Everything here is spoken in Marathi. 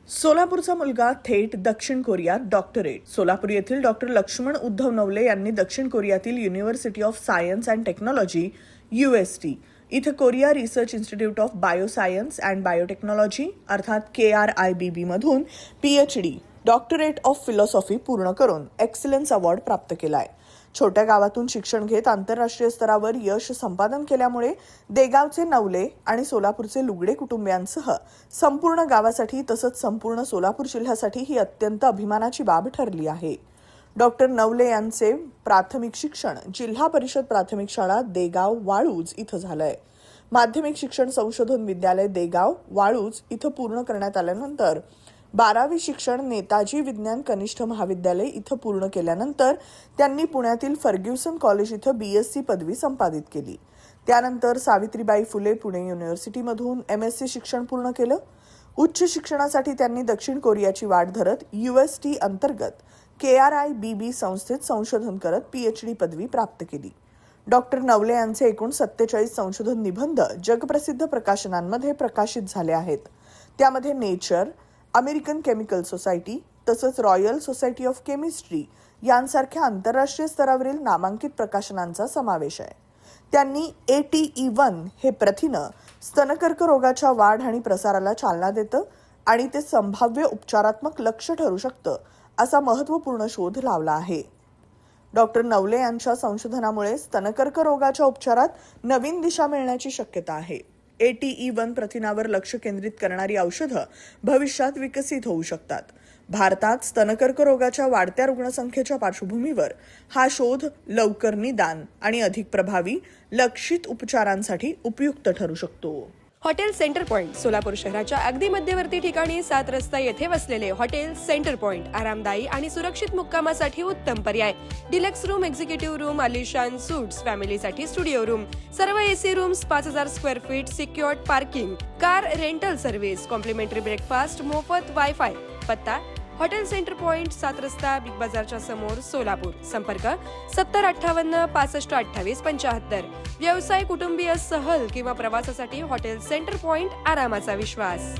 सोलापूरचा मुलगा थेट दक्षिण कोरियात डॉक्टरेट. सोलापूर येथील डॉक्टर लक्ष्मण उद्धव नवले यांनी दक्षिण कोरियातील university of science and technology UST इथं Korea research institute of bioscience and biotechnology अर्थात KRIBB मधून PhD डॉक्टरेट ऑफ फिलॉसॉफी पूर्ण करून एक्सलन्स अवॉर्ड प्राप्त केलाय. छोट्या गावातून शिक्षण घेत आंतरराष्ट्रीय स्तरावर यश संपादन केल्यामुळे देगावचे नवले आणि सोलापूरचे लुगडे कुटुंबियांसह संपूर्ण गावासाठी तसंच संपूर्ण सोलापूर जिल्ह्यासाठी ही अत्यंत अभिमानाची बाब ठरली आहे. डॉक्टर नवले यांचे प्राथमिक शिक्षण जिल्हा परिषद प्राथमिक शाळा देगाव वाळूज इथं झालंय. माध्यमिक शिक्षण संशोधन विद्यालय देगाव वाळूज इथं पूर्ण करण्यात आल्यानंतर 12वी शिक्षण नेताजी विज्ञान कनिष्ठ महाविद्यालय इथं पूर्ण केल्यानंतर त्यांनी पुण्यातील फर्ग्युसन कॉलेज इथं BSc पदवी संपादित केली. त्यानंतर सावित्रीबाई फुले पुणे युनिव्हर्सिटीमधून MSc शिक्षण पूर्ण केलं. उच्च शिक्षणासाठी त्यांनी दक्षिण कोरियाची वाट धरत UST अंतर्गत KRIBB संस्थेत संशोधन करत PhD पदवी प्राप्त केली. डॉक्टर नवले यांचे एकूण 47 संशोधन निबंध जगप्रसिद्ध प्रकाशनांमध्ये प्रकाशित झाले आहेत. त्यामध्ये नेचर, अमेरिकन केमिकल सोसायटी तसंच रॉयल सोसायटी ऑफ केमिस्ट्री यांसारख्या आंतरराष्ट्रीय स्तरावरील नामांकित प्रकाशनांचा समावेश आहे. त्यांनी ATE1 हे प्रथिनं स्तनकर्क रोगाच्या वाढ आणि प्रसाराला चालना देतं आणि ते संभाव्य उपचारात्मक लक्ष्य ठरू शकतं असा महत्त्वपूर्ण शोध लावला आहे. डॉक्टर नवले यांच्या संशोधनामुळे स्तनकर्क रोगाच्या उपचारात नवीन दिशा मिळण्याची शक्यता आहे. ATE1 प्रथिनावर लक्ष केंद्रित करणारी औषधं भविष्यात विकसित होऊ शकतात. भारतात स्तनकर्क रोगाच्या वाढत्या रुग्णसंख्येच्या पार्श्वभूमीवर हा शोध लवकर निदान आणि अधिक प्रभावी लक्षित उपचारांसाठी उपयुक्त ठरू शकतो. हॉटेल सेंटर पॉइंट सोलापूर शहराच्या अगदी मध्यवर्ती ठिकाणी 7 रस्ता येथे वसलेले हॉटेल सेंटर पॉइंट आरामदायी आणि सुरक्षित मुक्कामासाठी उत्तम पर्याय. डिलक्स रूम, एक्झिक्युटिव्ह रूम, आलिशान सूट्स, फॅमिलीसाठी स्टुडिओ रूम, सर्व AC rooms, 5000 square feet, secured parking, car rental service, complimentary breakfast, मोफत वायफाय. पत्ता हॉटेल सेंटर पॉइंट, 7 रस्ता, बिग बाजारच्या समोर, सोलापूर. संपर्क 7058 65 28 75. व्यवसाय, कुटुंबीय, सहल किंवा प्रवासासाठी हॉटेल सेंटर पॉइंट आरामाचा विश्वास.